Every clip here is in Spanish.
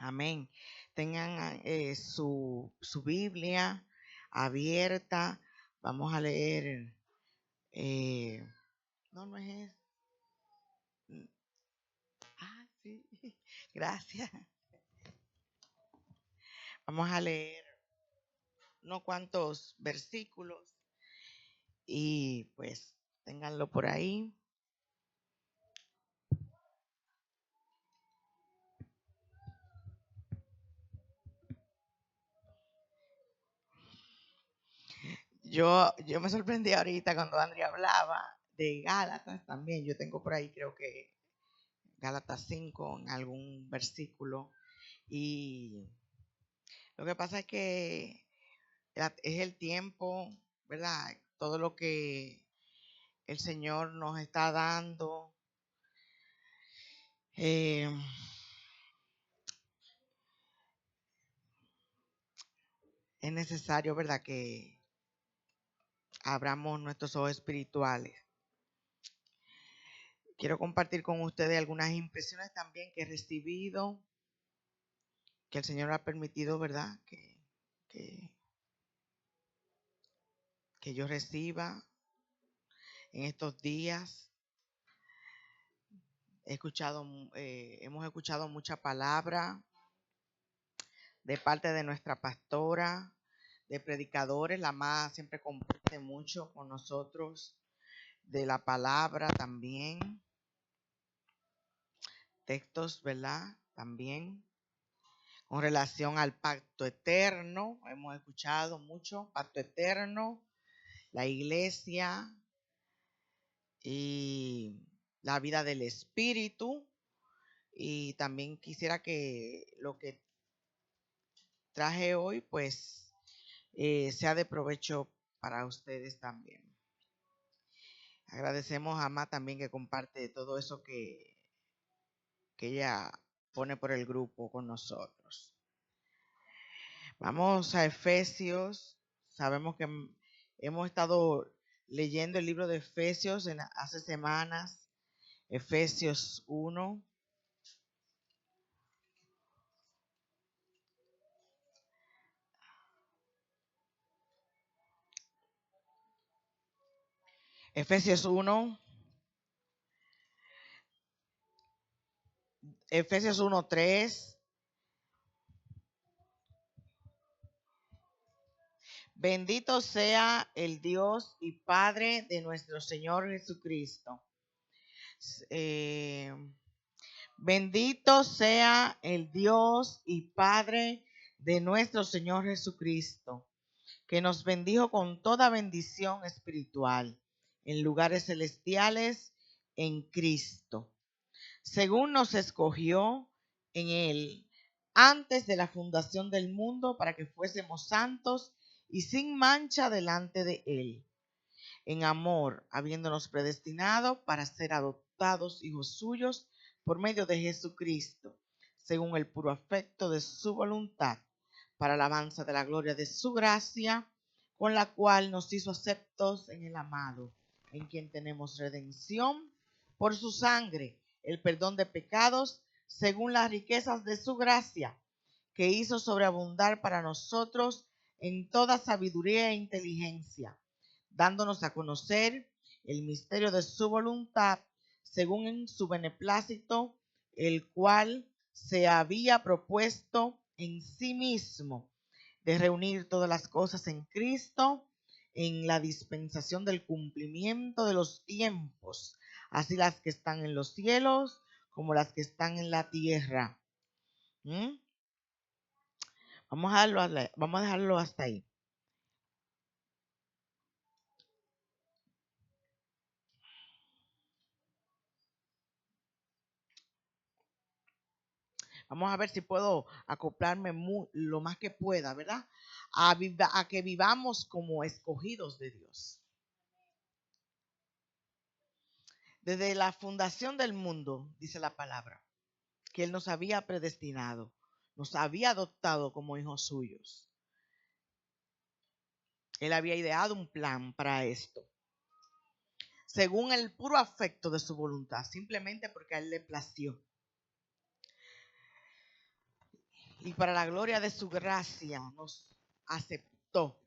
Amén. Tengan su Biblia abierta. Vamos a leer. No es. Sí. Gracias. Vamos a leer unos cuantos versículos y pues ténganlo por ahí. Yo me sorprendí ahorita cuando Andrea hablaba de Gálatas también. Yo tengo por ahí, creo que Gálatas 5 en algún versículo. Y lo que pasa es que es el tiempo, ¿verdad? Todo lo que el Señor nos está dando. Eh, es necesario, ¿verdad? Que abramos nuestros ojos espirituales. Quiero compartir con ustedes algunas impresiones también que he recibido, que el Señor ha permitido, ¿verdad? Que, que yo reciba en estos días. Hemos escuchado mucha palabra de parte de nuestra pastora, de predicadores. La más siempre comparte mucho con nosotros de la palabra también. Textos, ¿verdad? También con relación al pacto eterno. Hemos escuchado mucho pacto eterno, la iglesia y la vida del espíritu. Y también quisiera que lo que traje hoy, pues, sea de provecho para ustedes también. Agradecemos a Ama también que comparte todo eso que ella pone por el grupo con nosotros. Vamos a Efesios. Sabemos que hemos estado leyendo el libro de Efesios hace semanas. Efesios 1. Efesios 1. Efesios 1:3. Bendito sea el Dios y Padre de nuestro Señor Jesucristo. Bendito sea el Dios y Padre de nuestro Señor Jesucristo, que nos bendijo con toda bendición espiritual en lugares celestiales en Cristo, según nos escogió en Él antes de la fundación del mundo para que fuésemos santos y sin mancha delante de Él, en amor, habiéndonos predestinado para ser adoptados hijos suyos por medio de Jesucristo, según el puro afecto de su voluntad, para alabanza de la gloria de su gracia, con la cual nos hizo aceptos en el amado, en quien tenemos redención por su sangre, el perdón de pecados, según las riquezas de su gracia, que hizo sobreabundar para nosotros en toda sabiduría e inteligencia, dándonos a conocer el misterio de su voluntad, según en su beneplácito, el cual se había propuesto en sí mismo de reunir todas las cosas en Cristo, en la dispensación del cumplimiento de los tiempos, así las que están en los cielos como las que están en la tierra. Vamos a dejarlo hasta ahí. Vamos a ver si puedo acoplarme lo más que pueda, ¿verdad? A que vivamos como escogidos de Dios. Desde la fundación del mundo, dice la palabra, que Él nos había predestinado, nos había adoptado como hijos suyos. Él había ideado un plan para esto, según el puro afecto de su voluntad, simplemente porque a Él le plació. y para la gloria de su gracia nos aceptó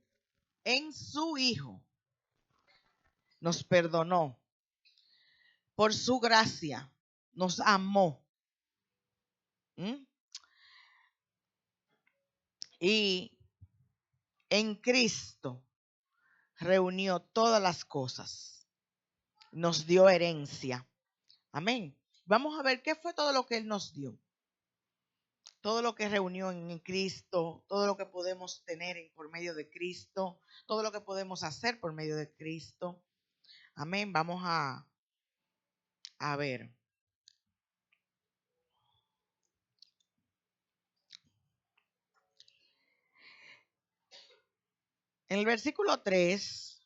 en su Hijo, nos perdonó, por su gracia nos amó. ¿Mm? Y en Cristo reunió todas las cosas, nos dio herencia. Amén. Vamos a ver qué fue todo lo que Él nos dio. Todo lo que reunió en Cristo, todo lo que podemos tener por medio de Cristo, todo lo que podemos hacer por medio de Cristo. Amén. Vamos a ver. En el versículo 3,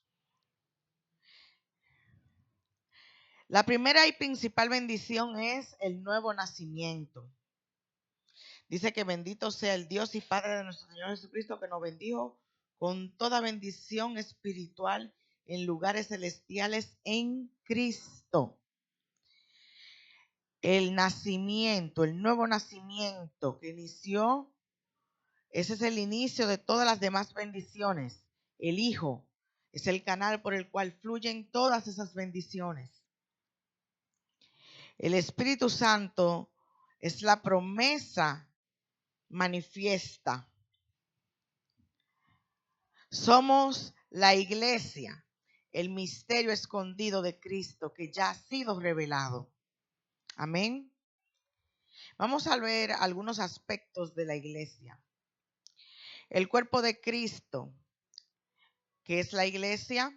la primera y principal bendición es el nuevo nacimiento. Dice que bendito sea el Dios y Padre de nuestro Señor Jesucristo, que nos bendijo con toda bendición espiritual en lugares celestiales en Cristo. El nacimiento, el nuevo nacimiento que inició, ese es el inicio de todas las demás bendiciones. El Hijo es el canal por el cual fluyen todas esas bendiciones. El Espíritu Santo es la promesa manifiesta. Somos la iglesia, el misterio escondido de Cristo que ya ha sido revelado. Amén. Vamos a ver algunos aspectos de la iglesia. El cuerpo de Cristo, que es la iglesia,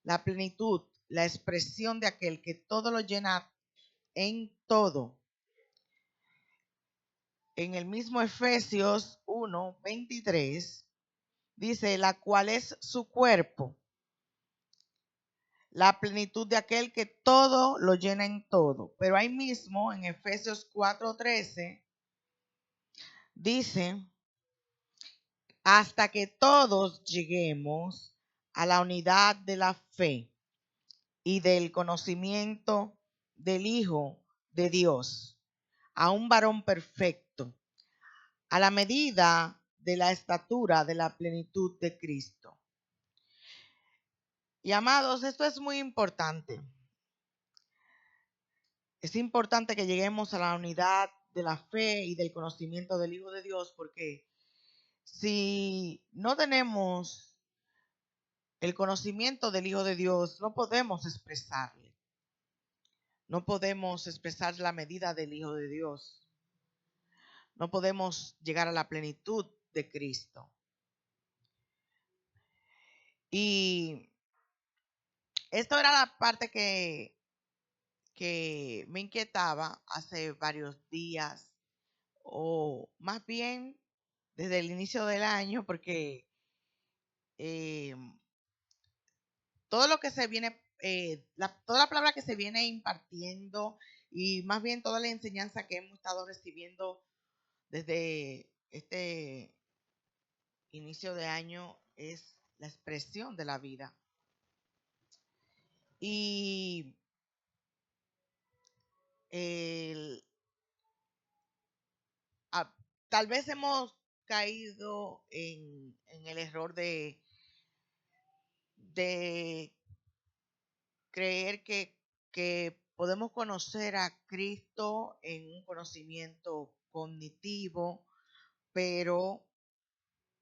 la plenitud, la expresión de aquel que todo lo llena en todo. En el mismo Efesios 1:23 dice, la cual es su cuerpo, la plenitud de aquel que todo lo llena en todo. Pero ahí mismo en Efesios 4:13 dice, hasta que todos lleguemos a la unidad de la fe y del conocimiento del Hijo de Dios, a un varón perfecto, a la medida de la estatura de la plenitud de Cristo. Y amados, esto es muy importante. Es importante que lleguemos a la unidad de la fe y del conocimiento del Hijo de Dios, porque si no tenemos el conocimiento del Hijo de Dios, no podemos expresarle. No podemos expresar la medida del Hijo de Dios. No podemos llegar a la plenitud de Cristo. Y esto era la parte que me inquietaba hace varios días, o más bien desde el inicio del año, porque eh, todo lo que se viene, toda la palabra que se viene impartiendo y más bien toda la enseñanza que hemos estado recibiendo desde este inicio de año es la expresión de la vida. Y tal vez hemos caído en el error de creer que podemos conocer a Cristo en un conocimiento cognitivo, pero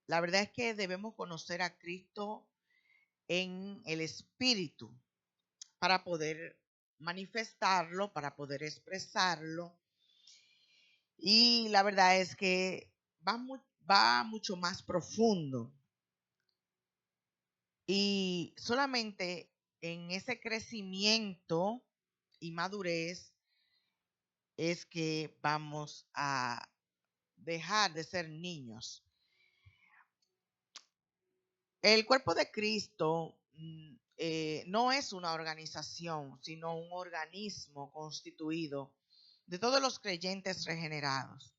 la verdad es que debemos conocer a Cristo en el Espíritu para poder manifestarlo, para poder expresarlo. Y la verdad es que va mucho más profundo. Y solamente en ese crecimiento y madurez es que vamos a dejar de ser niños. El cuerpo de Cristo no es una organización, sino un organismo constituido de todos los creyentes regenerados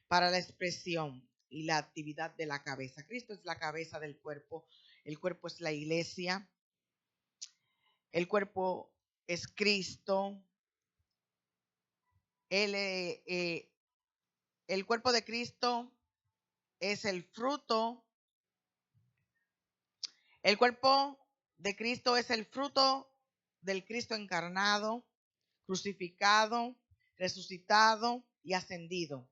para la expresión y la actividad de la cabeza. Cristo es la cabeza del cuerpo, el cuerpo es la iglesia, el cuerpo es Cristo, el cuerpo de Cristo es el fruto, el cuerpo de Cristo es el fruto del Cristo encarnado, crucificado, resucitado y ascendido.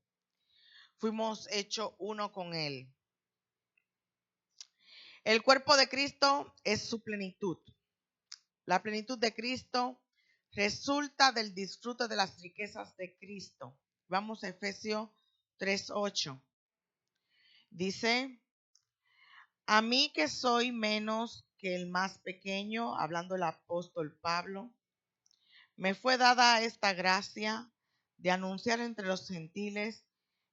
Fuimos hechos uno con Él. El cuerpo de Cristo es su plenitud. La plenitud de Cristo resulta del disfrute de las riquezas de Cristo. Vamos a Efesios 3:8. Dice, a mí que soy menos que el más pequeño, hablando el apóstol Pablo, me fue dada esta gracia de anunciar entre los gentiles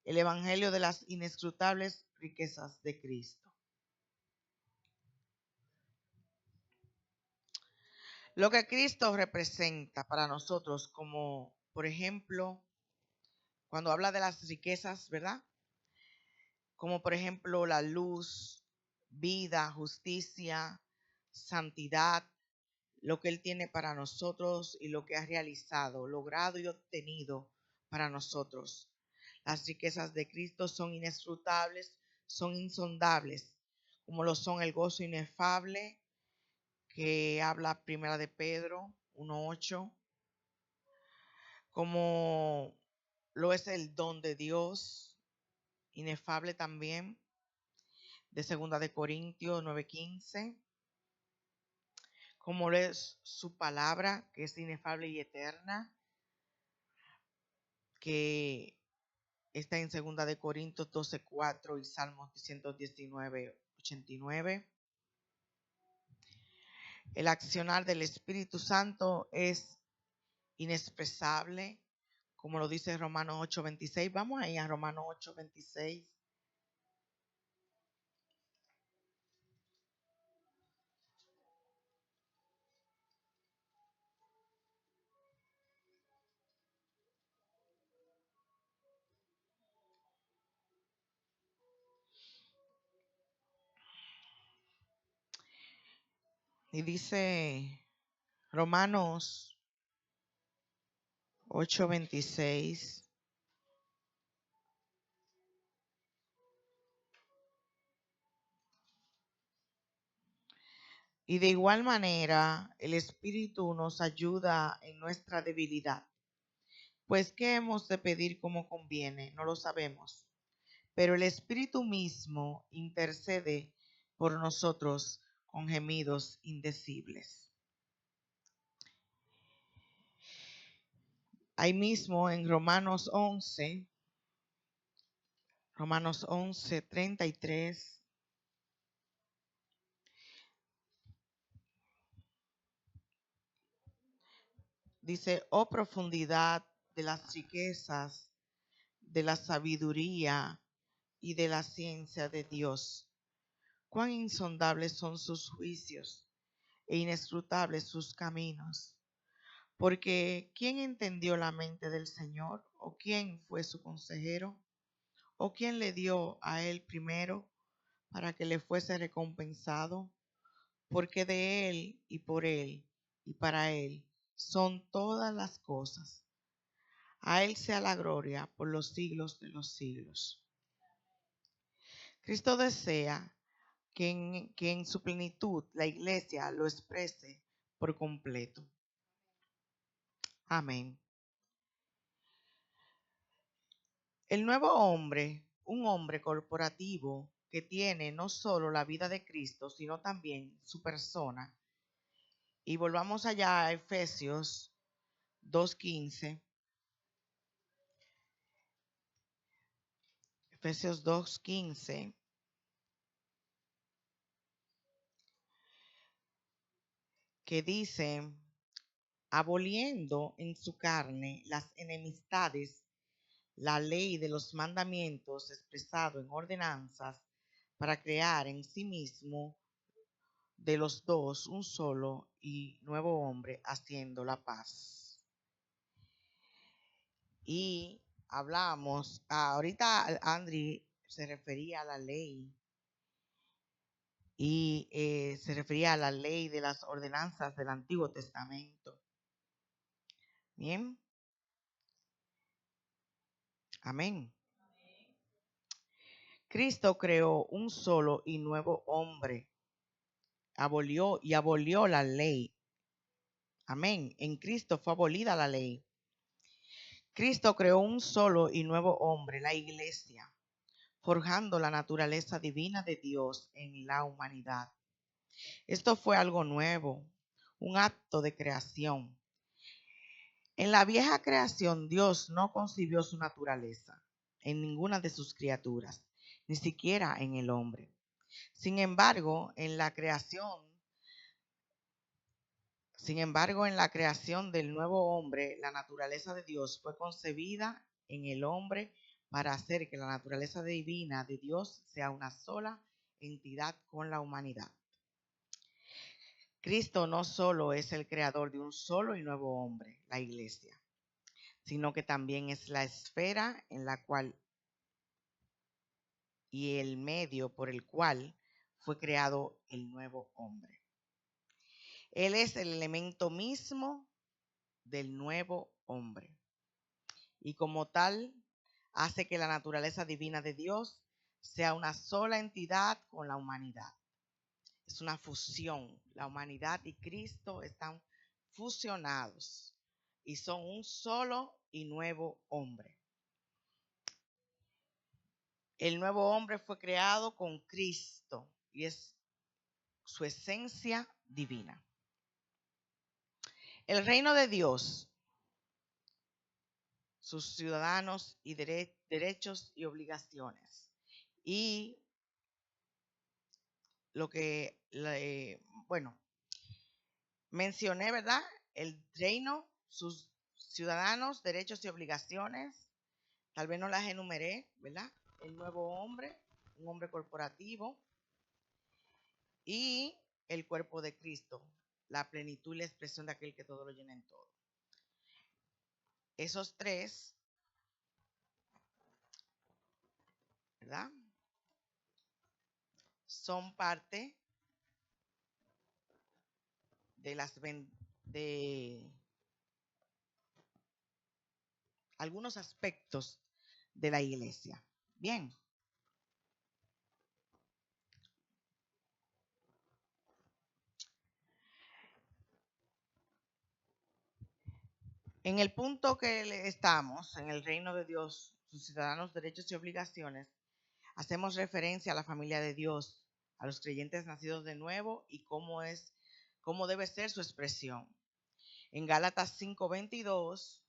el evangelio de las inescrutables riquezas de Cristo. Lo que Cristo representa para nosotros, como por ejemplo, cuando habla de las riquezas, ¿verdad? Como por ejemplo la luz, vida, justicia, santidad, lo que Él tiene para nosotros y lo que ha realizado, logrado y obtenido para nosotros. Las riquezas de Cristo son inescrutables, son insondables, como lo son el gozo inefable, que habla Primera de Pedro 1:8, como lo es el don de Dios, inefable también, de Segunda de Corintios 9:15, como lo es su palabra, que es inefable y eterna, que está en Segunda de Corintios 12:4 y Salmos 119:89. El accionar del Espíritu Santo es inexpresable, como lo dice Romanos 8:26. Vamos ahí a Romanos 8:26. Y dice Romanos 8:26. Y de igual manera, el Espíritu nos ayuda en nuestra debilidad. Pues, ¿qué hemos de pedir como conviene? No lo sabemos. Pero el Espíritu mismo intercede por nosotros con gemidos indecibles. Ahí mismo en Romanos 11:33, dice, oh profundidad de las riquezas, de la sabiduría y de la ciencia de Dios. Cuán insondables son sus juicios e inescrutables sus caminos. Porque ¿quién entendió la mente del Señor? ¿O quién fue su consejero? ¿O quién le dio a él primero para que le fuese recompensado? Porque de él y para él son todas las cosas. A él sea la gloria por los siglos de los siglos. Cristo desea que en su plenitud la iglesia lo exprese por completo. Amén. El nuevo hombre, un hombre corporativo que tiene no solo la vida de Cristo, sino también su persona. Y volvamos allá a Efesios 2:15. Efesios 2:15. Que dice, aboliendo en su carne las enemistades, la ley de los mandamientos expresado en ordenanzas, para crear en sí mismo de los dos un solo y nuevo hombre, haciendo la paz. Y hablamos, ahorita Andri se refería a la ley y se refería a la ley de las ordenanzas del Antiguo Testamento. Bien. Amén. Cristo creó un solo y nuevo hombre. Abolió la ley. Amén. En Cristo fue abolida la ley. Cristo creó un solo y nuevo hombre, la iglesia, forjando la naturaleza divina de Dios en la humanidad. Esto fue algo nuevo, un acto de creación. En la vieja creación, Dios no concibió su naturaleza en ninguna de sus criaturas, ni siquiera en el hombre. Sin embargo, en la creación del nuevo hombre, la naturaleza de Dios fue concebida en el hombre para hacer que la naturaleza divina de Dios sea una sola entidad con la humanidad. Cristo no solo es el creador de un solo y nuevo hombre, la iglesia, sino que también es la esfera en la cual y el medio por el cual fue creado el nuevo hombre. Él es el elemento mismo del nuevo hombre y como tal hace que la naturaleza divina de Dios sea una sola entidad con la humanidad. Es una fusión. La humanidad y Cristo están fusionados y son un solo y nuevo hombre. El nuevo hombre fue creado con Cristo y es su esencia divina. El reino de Dios, sus ciudadanos y derechos y obligaciones. Y lo que, mencioné, ¿verdad? El reino, sus ciudadanos, derechos y obligaciones. Tal vez no las enumeré, ¿verdad? El nuevo hombre, un hombre corporativo. Y el cuerpo de Cristo, la plenitud y la expresión de aquel que todo lo llena en todo. Esos tres, ¿verdad? Son parte de algunos aspectos de la iglesia. Bien. En el punto que estamos, en el reino de Dios, sus ciudadanos, derechos y obligaciones, hacemos referencia a la familia de Dios, a los creyentes nacidos de nuevo y cómo debe ser su expresión. En Gálatas 5:22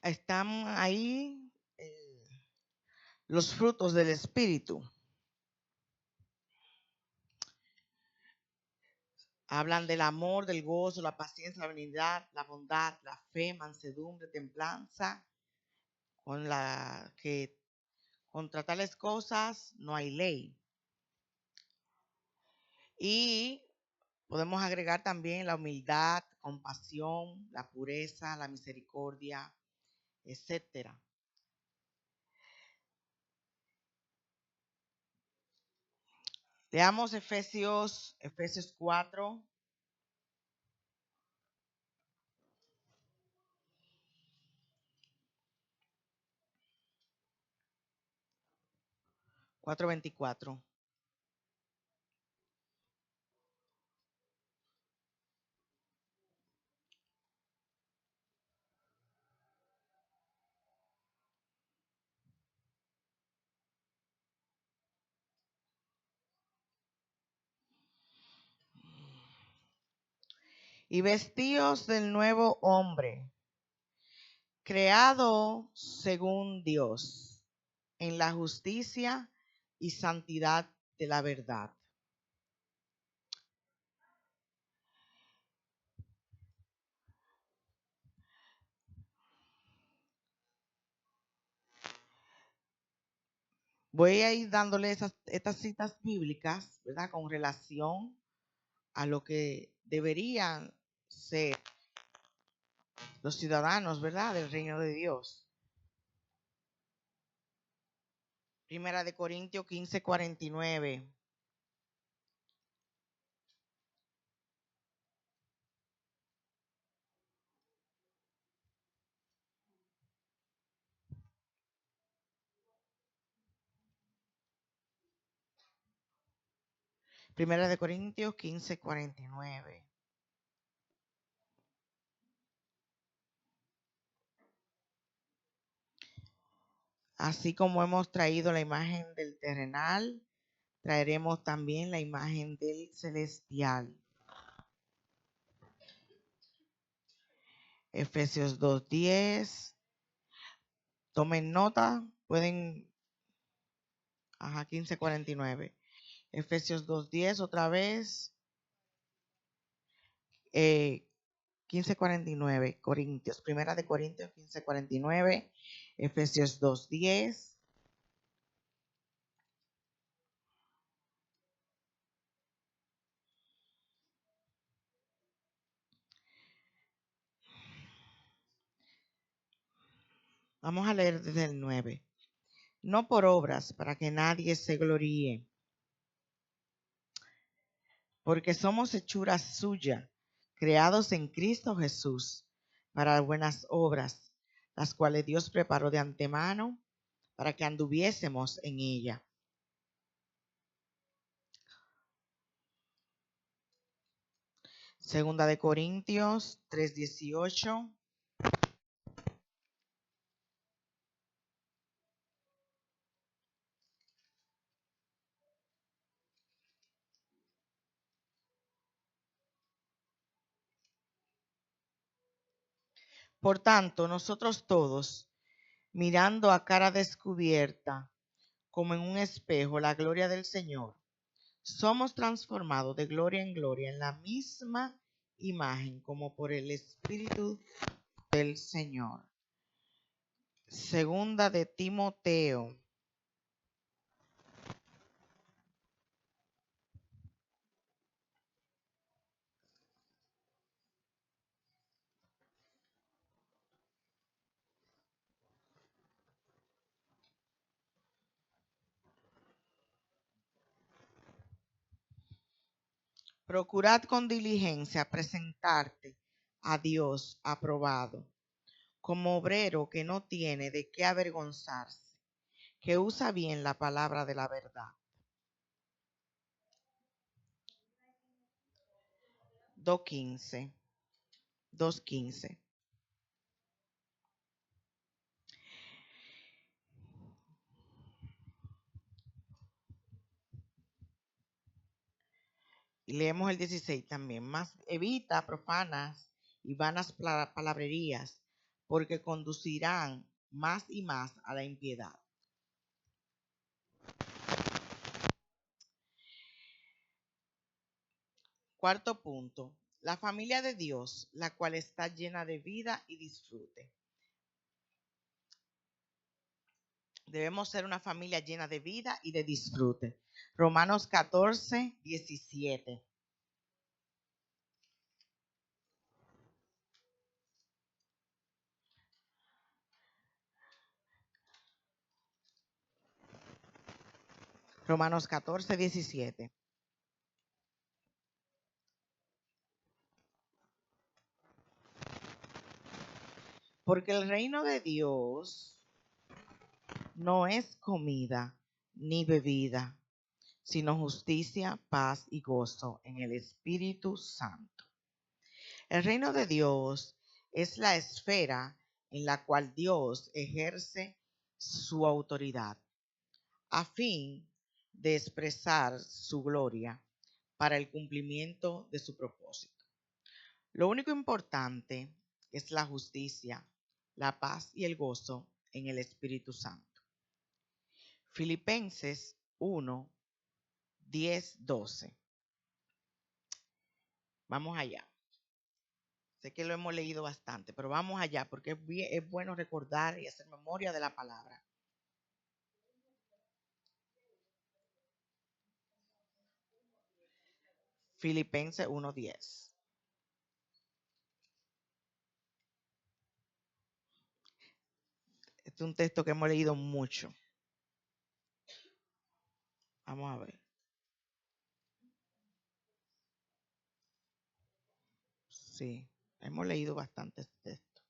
están ahí los frutos del Espíritu. Hablan del amor, del gozo, la paciencia, la benignidad, la bondad, la fe, mansedumbre, templanza, contra tales cosas no hay ley. Y podemos agregar también la humildad, compasión, la pureza, la misericordia, etcétera. Leamos Efesios 4. 4:24. Y vestíos del nuevo hombre, creado según Dios, en la justicia y santidad de la verdad. Voy a ir dándole estas citas bíblicas, ¿verdad? Con relación a lo que deberían ser los ciudadanos, ¿verdad?, del reino de Dios. Primera de Corintios 15:49. Primera de Corintios 15:49. Así como hemos traído la imagen del terrenal, traeremos también la imagen del celestial. Efesios 2:10. Tomen nota, pueden, 15:49. Efesios 2:10 otra vez. 15:49, Corintios, Primera de Corintios 15:49, Efesios 2:10. Vamos a leer desde el 9. No por obras, para que nadie se gloríe, porque somos hechura suya, creados en Cristo Jesús, para buenas obras, las cuales Dios preparó de antemano para que anduviésemos en ella. Segunda de Corintios 3:18. Por tanto, nosotros todos, mirando a cara descubierta, como en un espejo, la gloria del Señor, somos transformados de gloria en gloria en la misma imagen, como por el Espíritu del Señor. Segunda de Timoteo. Procurad con diligencia presentarte a Dios aprobado, como obrero que no tiene de qué avergonzarse, que usa bien la palabra de la verdad. 2:15. 2:15. Y leemos el 16 también. Más evita profanas y vanas palabrerías, porque conducirán más y más a la impiedad. Cuarto punto. La familia de Dios, la cual está llena de vida y disfrute. Debemos ser una familia llena de vida y de disfrute. Romanos 14:17. Romanos 14:17. Porque el reino de Dios no es comida ni bebida, sino justicia, paz y gozo en el Espíritu Santo. El reino de Dios es la esfera en la cual Dios ejerce su autoridad a fin de expresar su gloria para el cumplimiento de su propósito. Lo único importante es la justicia, la paz y el gozo en el Espíritu Santo. Filipenses 1:10-12. Vamos allá. Sé que lo hemos leído bastante, pero vamos allá porque es bueno recordar y hacer memoria de la palabra. Filipenses 1:10. Este es un texto que hemos leído mucho. Vamos a ver. Sí, hemos leído bastante este texto.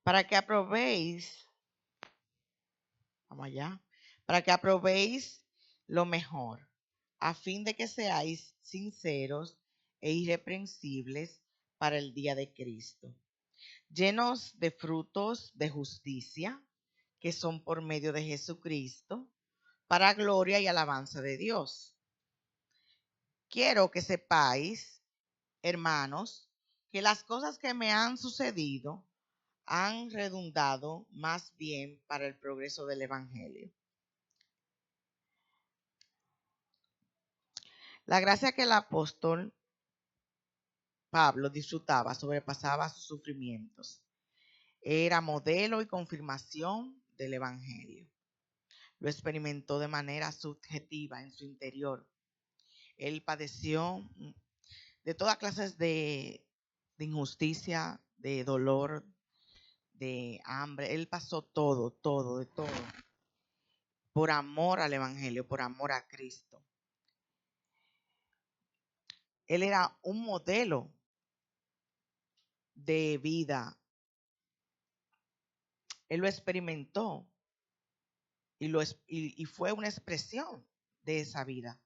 Para que aprobéis, vamos allá, para que aprobéis lo mejor, a fin de que seáis sinceros e irreprensibles para el día de Cristo, llenos de frutos de justicia, que son por medio de Jesucristo, para gloria y alabanza de Dios. Quiero que sepáis, hermanos, que las cosas que me han sucedido han redundado más bien para el progreso del Evangelio. La gracia que el apóstol Pablo disfrutaba sobrepasaba sus sufrimientos. Era modelo y confirmación del Evangelio. Lo experimentó de manera subjetiva en su interior. Él padeció de todas clases de injusticia, de dolor, de hambre. Él pasó todo, de todo, por amor al Evangelio, por amor a Cristo. Él era un modelo de vida. Él lo experimentó y fue una expresión de esa vida.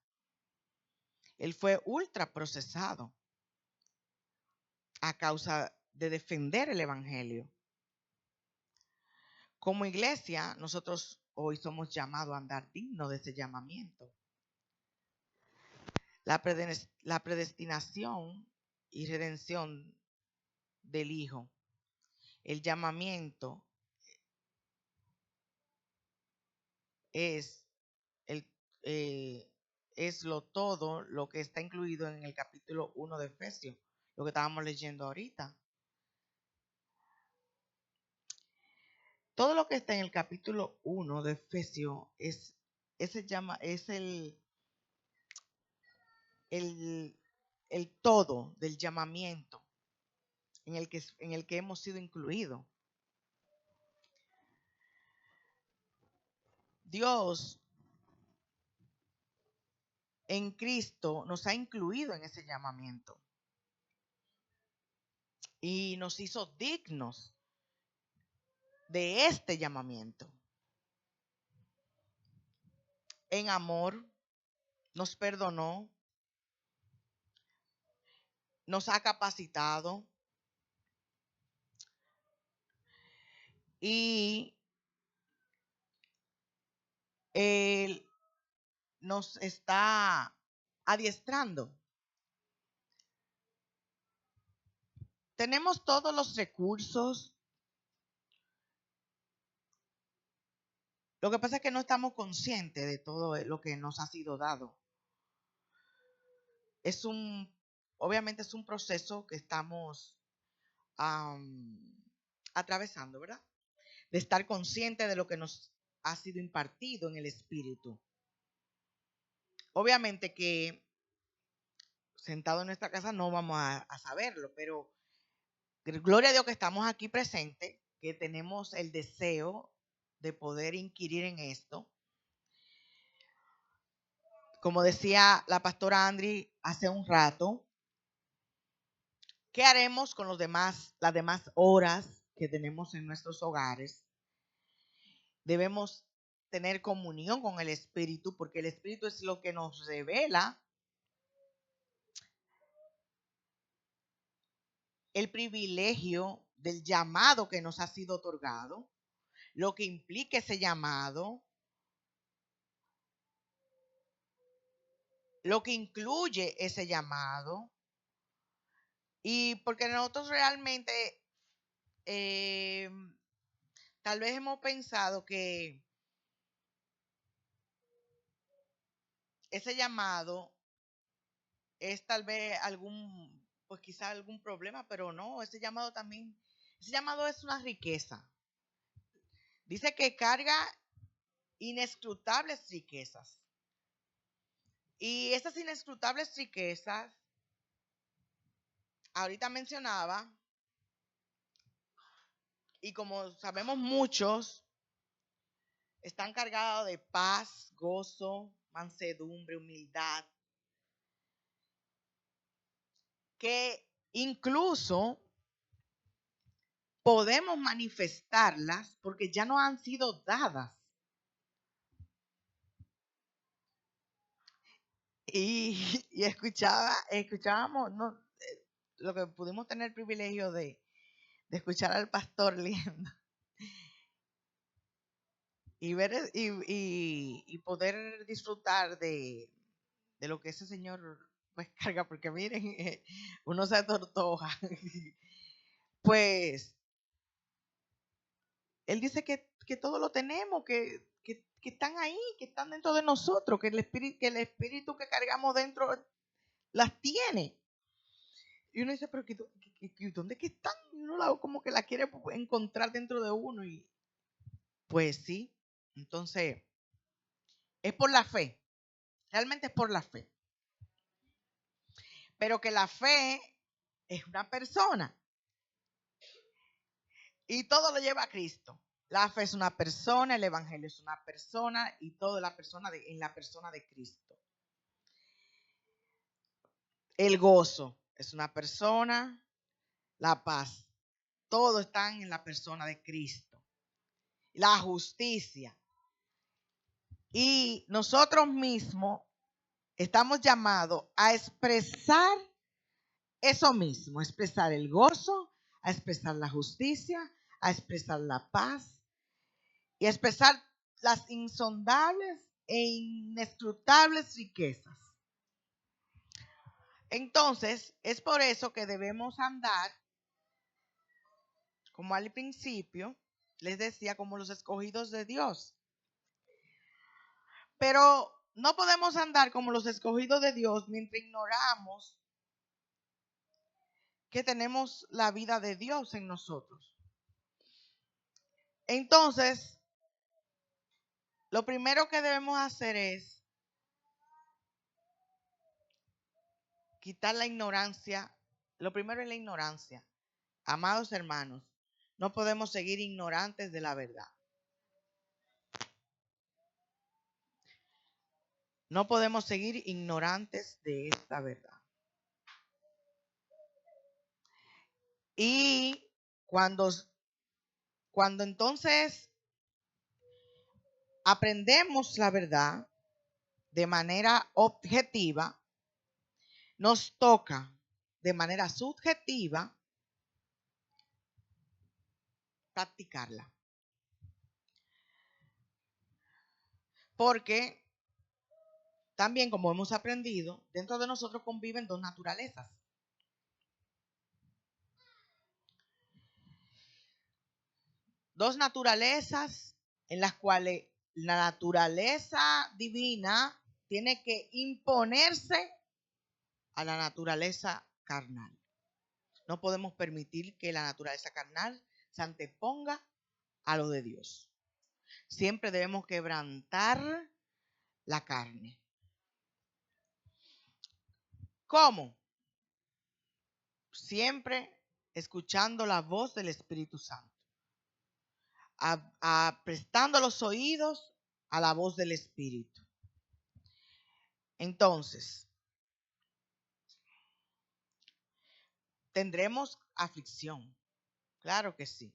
Él fue ultra procesado a causa de defender el Evangelio. Como iglesia, nosotros hoy somos llamados a andar dignos de ese llamamiento. La predestinación y redención del Hijo, el llamamiento es, el, es todo lo que está incluido en el capítulo 1 de Efesios, lo que estábamos leyendo ahorita. Todo lo que está en el capítulo 1 de Efesios es el todo del llamamiento en el que hemos sido incluidos. Dios en Cristo nos ha incluido en ese llamamiento y nos hizo dignos de este llamamiento. En amor, nos perdonó, nos ha capacitado y Él nos está adiestrando. Tenemos todos los recursos. Lo que pasa es que no estamos conscientes de todo lo que nos ha sido dado. Obviamente es un proceso que estamos atravesando, ¿verdad? De estar consciente de lo que nos ha sido impartido en el Espíritu. Obviamente que sentado en nuestra casa no vamos a saberlo, pero gloria a Dios que estamos aquí presentes, que tenemos el deseo de poder inquirir en esto. Como decía la pastora Andri hace un rato, ¿qué haremos con las demás horas que tenemos en nuestros hogares? Debemos tener comunión con el Espíritu, porque el Espíritu es lo que nos revela el privilegio del llamado que nos ha sido otorgado, lo que implica ese llamado, lo que incluye ese llamado, y porque nosotros realmente tal vez hemos pensado que ese llamado es tal vez pues quizá algún problema, pero no, ese llamado es una riqueza. Dice que carga inescrutables riquezas. Y esas inescrutables riquezas, ahorita mencionaba, y como sabemos muchos, están cargados de paz, gozo, mansedumbre, humildad, que incluso podemos manifestarlas porque ya no han sido dadas. Y escuchábamos, no, lo que pudimos tener el privilegio de escuchar al pastor leyendo y ver y poder disfrutar de lo que ese señor pues carga, porque miren, uno se atortoja. Pues él dice que todo lo tenemos, que están ahí, que están dentro de nosotros, que el espíritu que cargamos dentro las tiene. Y uno dice, pero ¿dónde que están? Y uno como que la quiere encontrar dentro de uno. Y pues sí, entonces es por la fe, realmente es por la fe. Pero que la fe es una persona y todo lo lleva a Cristo. La fe es una persona, el evangelio es una persona y todo en la persona de Cristo. El gozo es una persona, la paz, todo está en la persona de Cristo. La justicia. Y nosotros mismos estamos llamados a expresar eso mismo, a expresar el gozo, a expresar la justicia, a expresar la paz y a expresar las insondables e inescrutables riquezas. Entonces, es por eso que debemos andar, como al principio les decía, como los escogidos de Dios. Pero no podemos andar como los escogidos de Dios mientras ignoramos que tenemos la vida de Dios en nosotros. Entonces, lo primero que debemos hacer es quitar la ignorancia. Lo primero es la ignorancia. Amados hermanos, no podemos seguir ignorantes de la verdad. No podemos seguir ignorantes de esta verdad. Y cuando entonces aprendemos la verdad de manera objetiva, nos toca de manera subjetiva practicarla. Porque también, como hemos aprendido, dentro de nosotros conviven dos naturalezas. Dos naturalezas en las cuales la naturaleza divina tiene que imponerse a la naturaleza carnal. No podemos permitir que la naturaleza carnal se anteponga a lo de Dios. Siempre debemos quebrantar la carne. ¿Cómo? Siempre escuchando la voz del Espíritu Santo. Prestando los oídos a la voz del Espíritu. Entonces, tendremos aflicción. Claro que sí.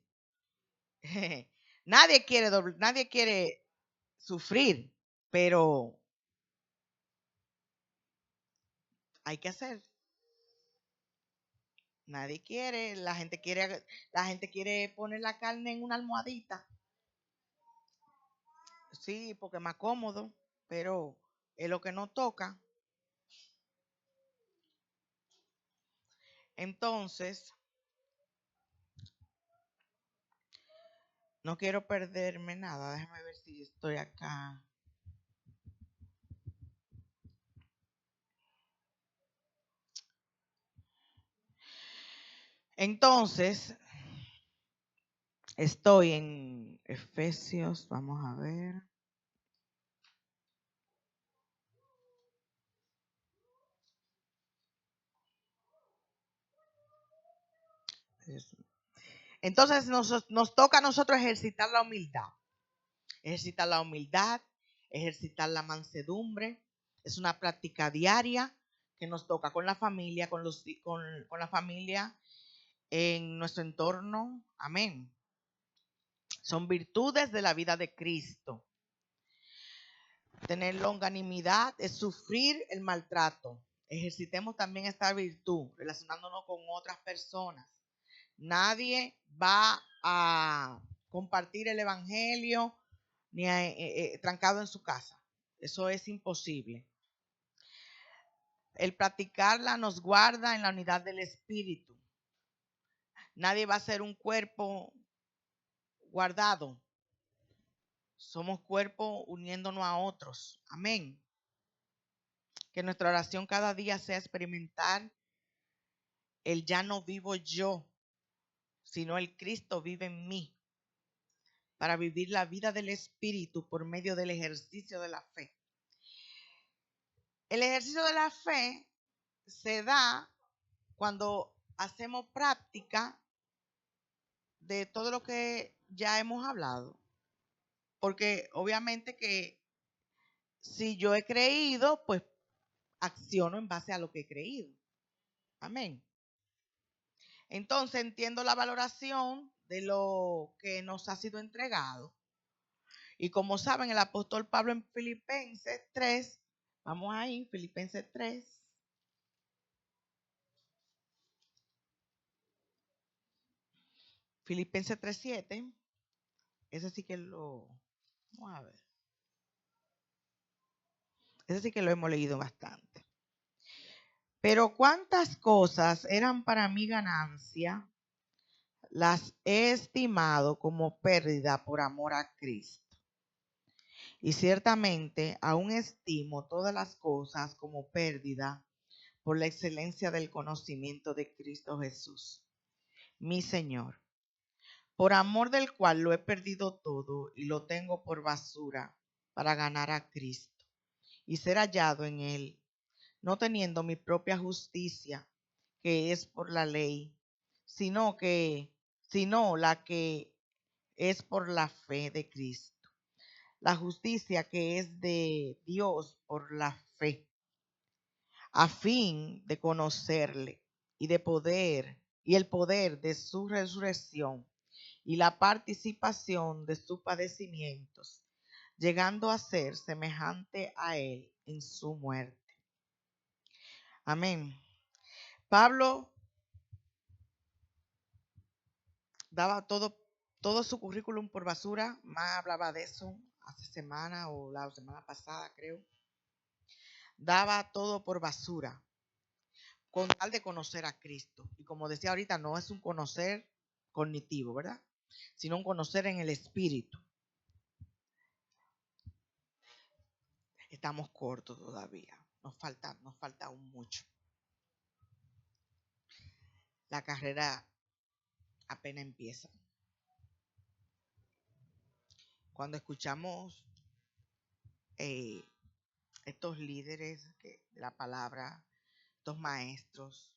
Nadie quiere sufrir, pero hay que hacer. Nadie quiere, la gente quiere poner la carne en una almohadita. Sí, porque es más cómodo, pero es lo que nos toca. Entonces, no quiero perderme nada. Déjame ver si estoy acá. Entonces, estoy en Efesios, vamos a ver. Entonces nos toca a nosotros ejercitar la humildad. Ejercitar la humildad, ejercitar la mansedumbre. Es una práctica diaria que nos toca con la familia, con la familia en nuestro entorno. Amén. Son virtudes de la vida de Cristo. Tener longanimidad es sufrir el maltrato. Ejercitemos también esta virtud relacionándonos con otras personas. Nadie va a compartir el evangelio ni trancado en su casa. Eso es imposible. El practicarla nos guarda en la unidad del espíritu. Nadie va a ser un cuerpo guardado. Somos cuerpo uniéndonos a otros. Amén. Que nuestra oración cada día sea experimentar el ya no vivo yo, sino el Cristo vive en mí, para vivir la vida del Espíritu por medio del ejercicio de la fe. El ejercicio de la fe se da cuando hacemos práctica de todo lo que ya hemos hablado. Porque obviamente que si yo he creído, pues acciono en base a lo que he creído. Amén. Entonces entiendo la valoración de lo que nos ha sido entregado. Y como saben, el apóstol Pablo en Filipenses 3, vamos ahí, Filipenses 3. Filipenses 3:7. Ese sí que lo, vamos a ver. Ese sí que lo hemos leído bastante. Pero cuántas cosas eran para mí ganancia, las he estimado como pérdida por amor a Cristo. Y ciertamente aún estimo todas las cosas como pérdida por la excelencia del conocimiento de Cristo Jesús, mi Señor, por amor del cual lo he perdido todo y lo tengo por basura para ganar a Cristo y ser hallado en Él, no teniendo mi propia justicia, que es por la ley, sino la que es por la fe de Cristo. La justicia que es de Dios por la fe, a fin de conocerle y el poder de su resurrección y la participación de sus padecimientos, llegando a ser semejante a él en su muerte. Amén. Pablo daba todo su currículum por basura. Más hablaba de eso hace semana o la semana pasada, creo. Daba todo por basura con tal de conocer a Cristo. Y como decía ahorita, no es un conocer cognitivo, ¿verdad? Sino un conocer en el espíritu. Estamos cortos todavía. Nos falta aún mucho. La carrera apenas empieza. Cuando escuchamos estos líderes de la palabra, estos maestros,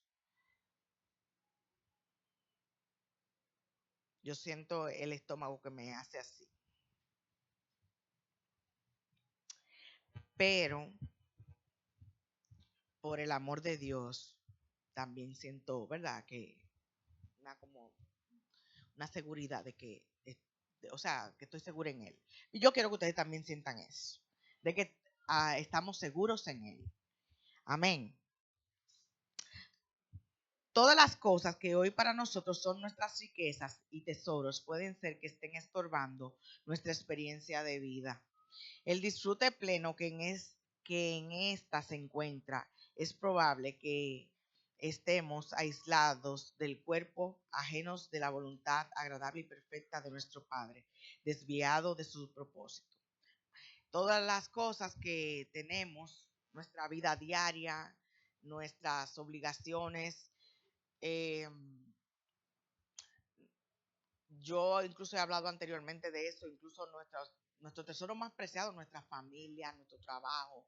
yo siento el estómago que me hace así. Pero por el amor de Dios, también siento, ¿verdad? Que una seguridad de que, que estoy segura en Él. Y yo quiero que ustedes también sientan eso, de que estamos seguros en Él. Amén. Todas las cosas que hoy para nosotros son nuestras riquezas y tesoros pueden ser que estén estorbando nuestra experiencia de vida. El disfrute pleno que en esta se encuentra, es probable que estemos aislados del cuerpo, ajenos de la voluntad agradable y perfecta de nuestro Padre, desviado de su propósito. Todas las cosas que tenemos, nuestra vida diaria, nuestras obligaciones, yo incluso he hablado anteriormente de eso, incluso nuestro tesoro más preciado, nuestra familia, nuestro trabajo,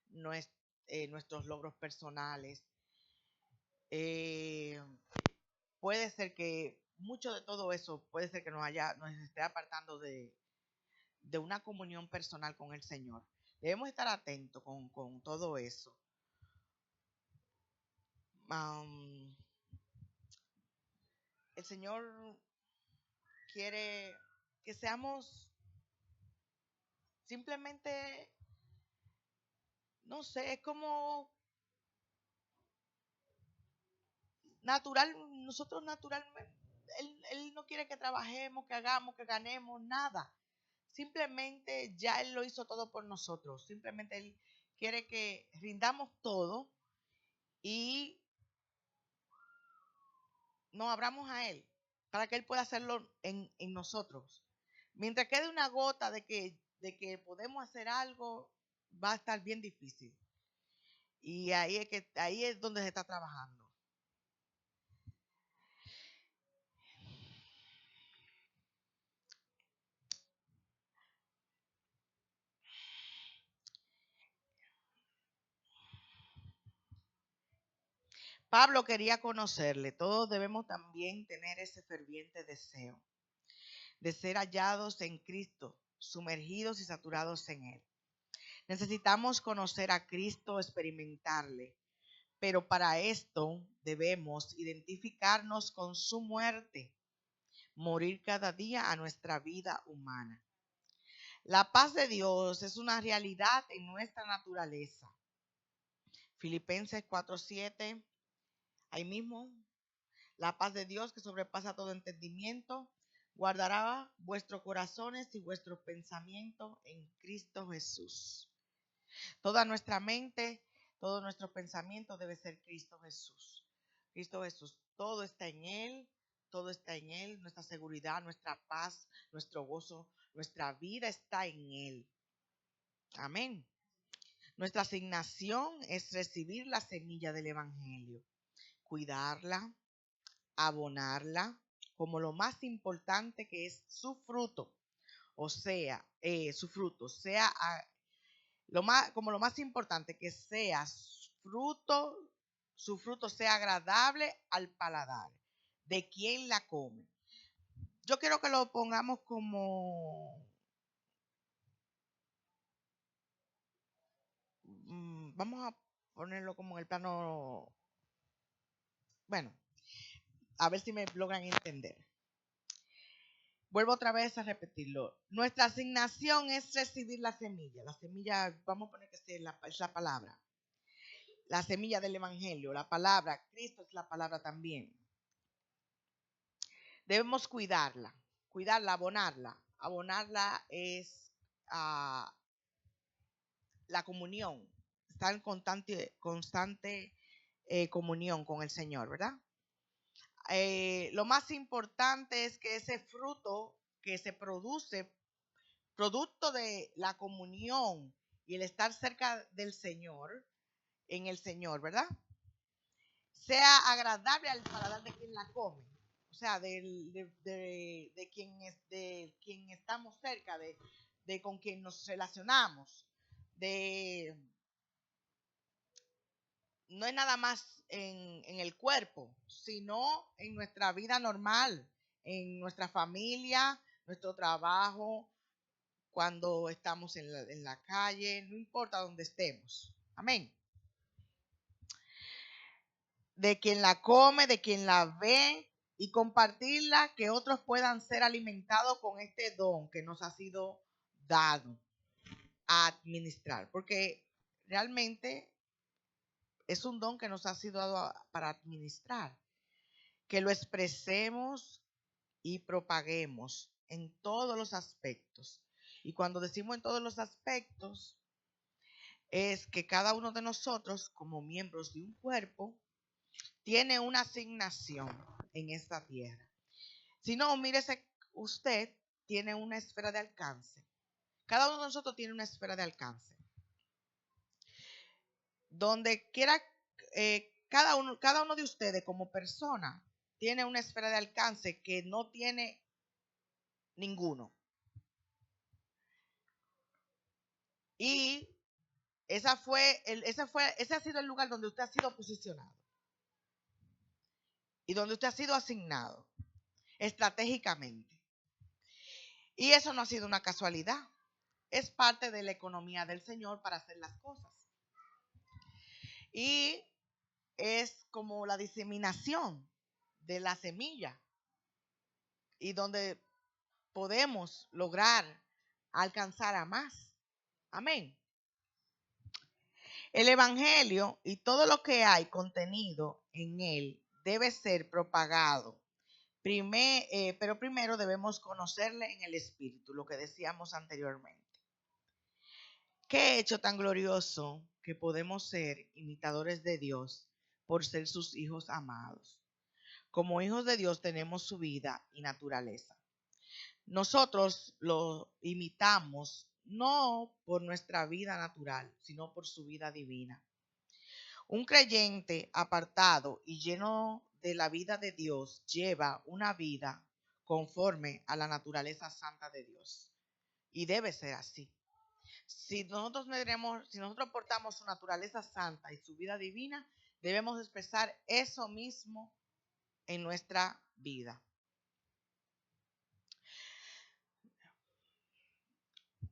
nuestros logros personales, puede ser que mucho de todo eso puede ser que nos esté apartando de una comunión personal con el Señor. Debemos estar atentos con todo eso. El Señor quiere que seamos simplemente, no sé, es como natural, nosotros naturalmente, él no quiere que trabajemos, que hagamos, que ganemos, nada. Simplemente ya Él lo hizo todo por nosotros. Simplemente Él quiere que rindamos todo y nos abramos a Él para que Él pueda hacerlo en nosotros. Mientras quede una gota de que podemos hacer algo, va a estar bien difícil. Y ahí es donde se está trabajando. Pablo quería conocerle. Todos debemos también tener ese ferviente deseo de ser hallados en Cristo, sumergidos y saturados en Él. Necesitamos conocer a Cristo, experimentarle, pero para esto debemos identificarnos con su muerte, morir cada día a nuestra vida humana. La paz de Dios es una realidad en nuestra naturaleza. Filipenses 4:7, ahí mismo, la paz de Dios que sobrepasa todo entendimiento, guardará vuestros corazones y vuestros pensamientos en Cristo Jesús. Toda nuestra mente, todo nuestro pensamiento debe ser Cristo Jesús. Cristo Jesús, todo está en Él, todo está en Él, nuestra seguridad, nuestra paz, nuestro gozo, nuestra vida está en Él. Amén. Nuestra asignación es recibir la semilla del Evangelio, cuidarla, abonarla, como lo más importante que es su fruto, o sea, su fruto, sea como lo más importante que sea su fruto sea agradable al paladar de quien la come. Yo quiero que lo pongamos como, vamos a ponerlo como en el plano, bueno, a ver si me logran entender. Vuelvo otra vez a repetirlo. Nuestra asignación es recibir la semilla. La semilla, vamos a poner que es la palabra. La semilla del Evangelio, la palabra. Cristo es la palabra también. Debemos cuidarla, abonarla. Abonarla es la comunión. Estar en constante comunión con el Señor, ¿verdad? Lo más importante es que ese fruto que se produce, producto de la comunión y el estar cerca del Señor, en el Señor, ¿verdad? Sea agradable al paladar de quien la come. O sea, de quien estamos cerca, de con quien nos relacionamos. No es nada más en el cuerpo, sino en nuestra vida normal, en nuestra familia, nuestro trabajo, cuando estamos en la calle, no importa dónde estemos. Amén. De quien la come, de quien la ve y compartirla, que otros puedan ser alimentados con este don que nos ha sido dado a administrar, porque realmente es un don que nos ha sido dado para administrar, que lo expresemos y propaguemos en todos los aspectos. Y cuando decimos en todos los aspectos, es que cada uno de nosotros, como miembros de un cuerpo, tiene una asignación en esta tierra. Si no, mírese, usted tiene una esfera de alcance. Cada uno de nosotros tiene una esfera de alcance. Donde quiera, cada uno de ustedes como persona tiene una esfera de alcance que no tiene ninguno. Y ese ha sido el lugar donde usted ha sido posicionado. y donde usted ha sido asignado estratégicamente. Y eso no ha sido una casualidad. Es parte de la economía del Señor para hacer las cosas. Y es como la diseminación de la semilla y donde podemos lograr alcanzar a más. Amén. El Evangelio y todo lo que hay contenido en él debe ser propagado. Pero primero debemos conocerle en el Espíritu, lo que decíamos anteriormente. Qué hecho tan glorioso que podemos ser imitadores de Dios por ser sus hijos amados. Como hijos de Dios tenemos su vida y naturaleza. Nosotros lo imitamos no por nuestra vida natural, sino por su vida divina. Un creyente apartado y lleno de la vida de Dios lleva una vida conforme a la naturaleza santa de Dios. Y debe ser así. Si nosotros portamos su naturaleza santa y su vida divina, debemos expresar eso mismo en nuestra vida.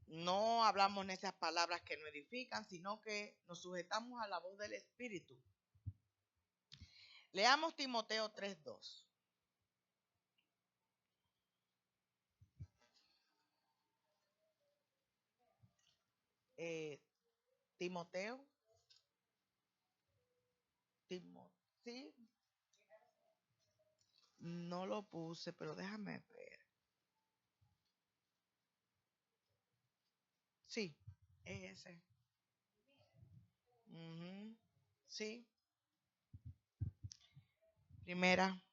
No hablamos en esas palabras que no edifican, sino que nos sujetamos a la voz del Espíritu. Leamos Timoteo 3:2. Timoteo, sí, no lo puse, pero déjame ver. Sí, es ese. Ujú, sí, primera.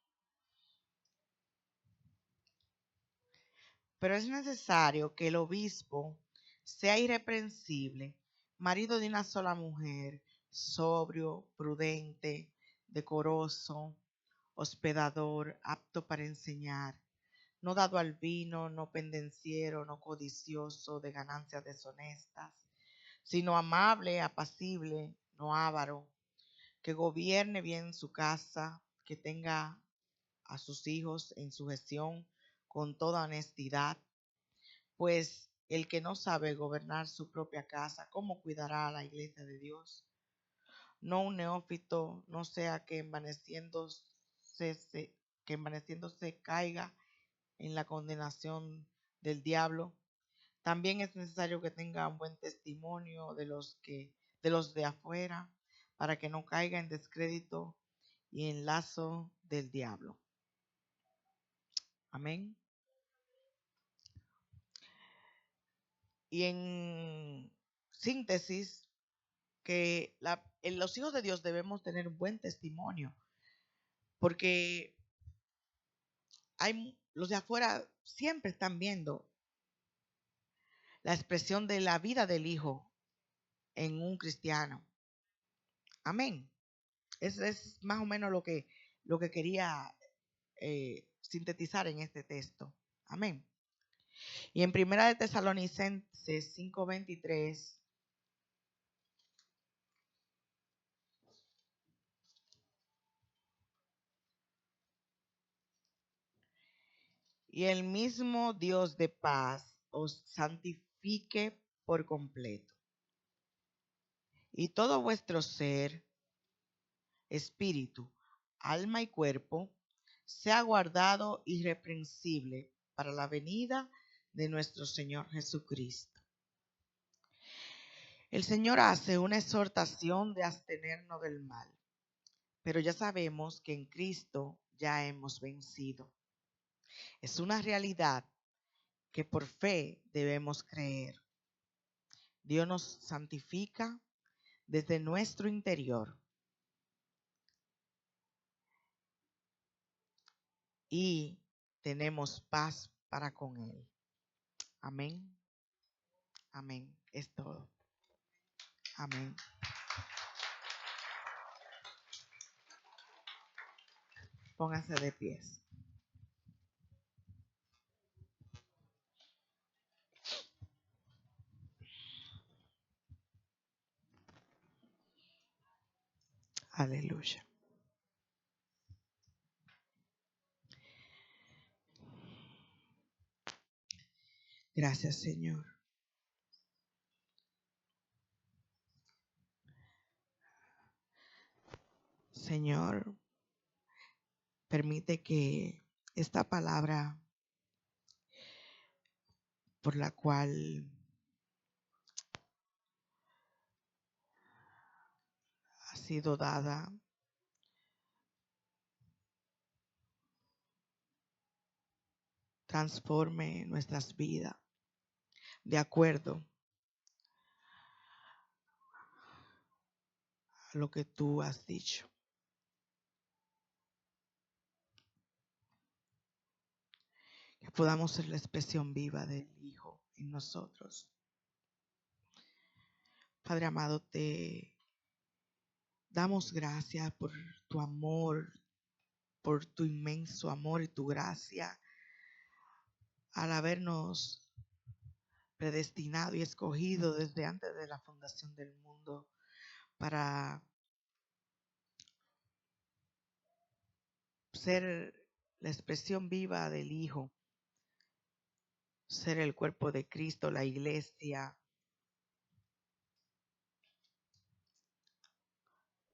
Pero es necesario que el obispo sea irreprensible, marido de una sola mujer, sobrio, prudente, decoroso, hospedador, apto para enseñar, no dado al vino, no pendenciero, no codicioso de ganancias deshonestas, sino amable, apacible, no avaro, que gobierne bien su casa, que tenga a sus hijos en sujeción con toda honestidad, pues el que no sabe gobernar su propia casa, ¿cómo cuidará a la iglesia de Dios? No un neófito, no sea que envaneciéndose caiga en la condenación del diablo. También es necesario que tenga un buen testimonio de los de afuera, para que no caiga en descrédito y en lazo del diablo. Amén. Y en síntesis, que los hijos de Dios debemos tener un buen testimonio, porque los de afuera siempre están viendo la expresión de la vida del hijo en un cristiano. Amén. Es más o menos lo que quería sintetizar en este texto. Amén. Y en Primera de Tesalonicenses 5:23 y el mismo Dios de paz os santifique por completo. Y todo vuestro ser, espíritu, alma y cuerpo, sea guardado irreprensible para la venida de nuestro Señor Jesucristo. El Señor hace una exhortación de abstenernos del mal, pero ya sabemos que en Cristo ya hemos vencido. Es una realidad que por fe debemos creer. Dios nos santifica desde nuestro interior y tenemos paz para con Él. Amén. Amén. Es todo. Amén. Póngase de pies. Aleluya. Gracias, Señor. Señor, permite que esta palabra por la cual ha sido dada transforme nuestras vidas de acuerdo a lo que tú has dicho. Que podamos ser la expresión viva del Hijo en nosotros. Padre amado, te damos gracias por tu amor, por tu inmenso amor y tu gracia al habernos predestinado y escogido desde antes de la fundación del mundo para ser la expresión viva del Hijo, ser el cuerpo de Cristo, la iglesia,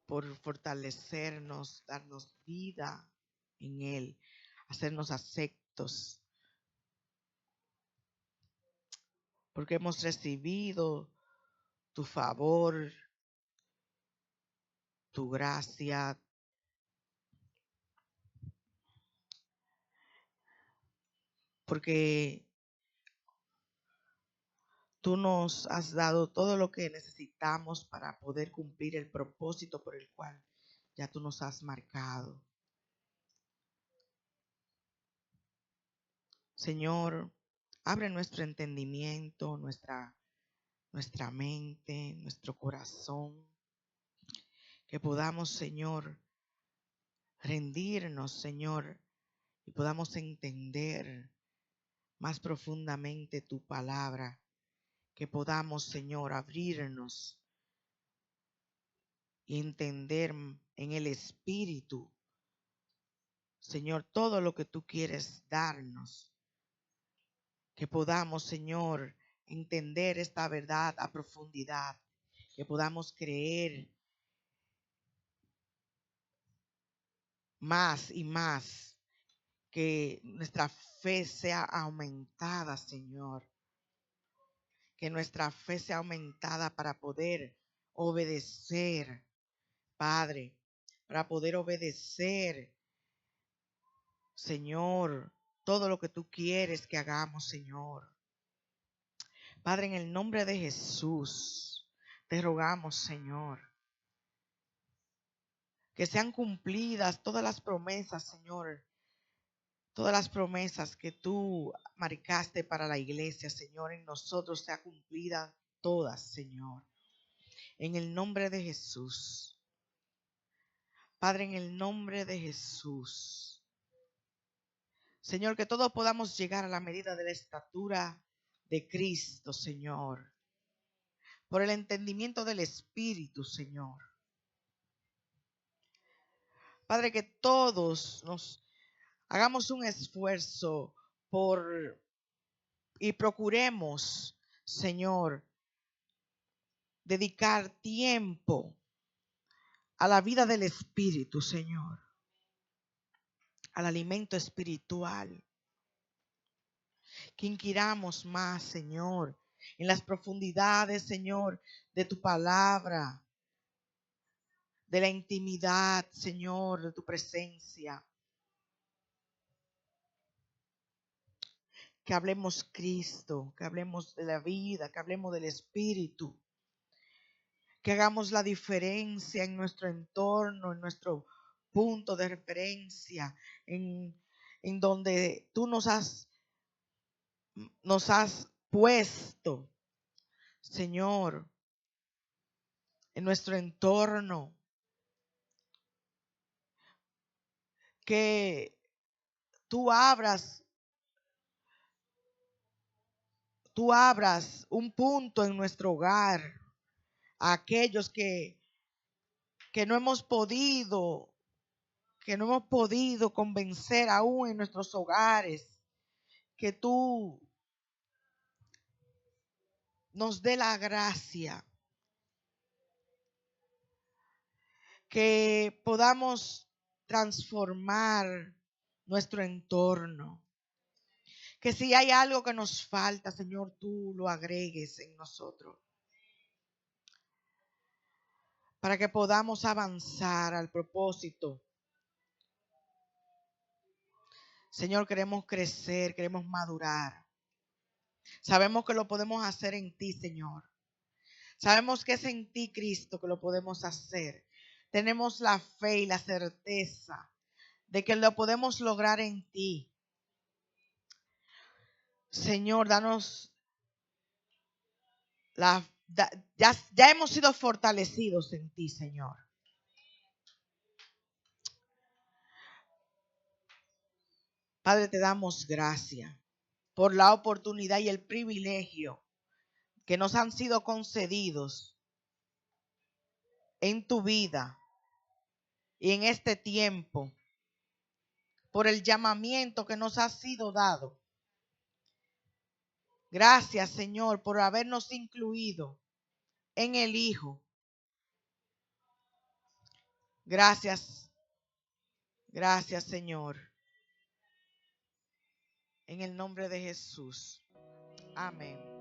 por fortalecernos, darnos vida en Él, hacernos aceptos, porque hemos recibido tu favor, tu gracia, porque tú nos has dado todo lo que necesitamos para poder cumplir el propósito por el cual ya tú nos has marcado. Señor, abre nuestro entendimiento, nuestra mente, nuestro corazón, que podamos, Señor, rendirnos, Señor, y podamos entender más profundamente tu palabra, que podamos, Señor, abrirnos y entender en el Espíritu, Señor, todo lo que tú quieres darnos, que podamos, Señor, entender esta verdad a profundidad, que podamos creer más y más, que nuestra fe sea aumentada, Señor, que nuestra fe sea aumentada para poder obedecer, Padre, para poder obedecer, Señor, todo lo que tú quieres que hagamos, Señor. Padre, en el nombre de Jesús, te rogamos, Señor, que sean cumplidas todas las promesas, Señor, todas las promesas que tú marcaste para la iglesia, Señor, en nosotros sea cumplida todas, Señor. En el nombre de Jesús. Padre, en el nombre de Jesús. Señor, que todos podamos llegar a la medida de la estatura de Cristo, Señor. Por el entendimiento del Espíritu, Señor. Padre, que todos nos hagamos un esfuerzo por y procuremos, Señor, dedicar tiempo a la vida del Espíritu, Señor, al alimento espiritual. Que inquiramos más, Señor, en las profundidades, Señor, de tu palabra, de la intimidad, Señor, de tu presencia. Que hablemos Cristo, que hablemos de la vida, que hablemos del Espíritu. Que hagamos la diferencia en nuestro entorno, en nuestro punto de referencia, en donde tú nos has puesto, Señor, en nuestro entorno. Que tú abras un punto en nuestro hogar a aquellos que no hemos podido, convencer aún en nuestros hogares, que tú nos dé la gracia, que podamos transformar nuestro entorno. Que si hay algo que nos falta, Señor, tú lo agregues en nosotros. Para que podamos avanzar al propósito. Señor, queremos crecer, queremos madurar. Sabemos que lo podemos hacer en ti, Señor. Sabemos que es en ti, Cristo, que lo podemos hacer. Tenemos la fe y la certeza de que lo podemos lograr en ti. Señor, danos ya hemos sido fortalecidos en ti, Señor. Padre, te damos gracias por la oportunidad y el privilegio que nos han sido concedidos en tu vida y en este tiempo, por el llamamiento que nos ha sido dado. Gracias, Señor, por habernos incluido en el Hijo. Gracias, gracias, Señor. En el nombre de Jesús. Amén.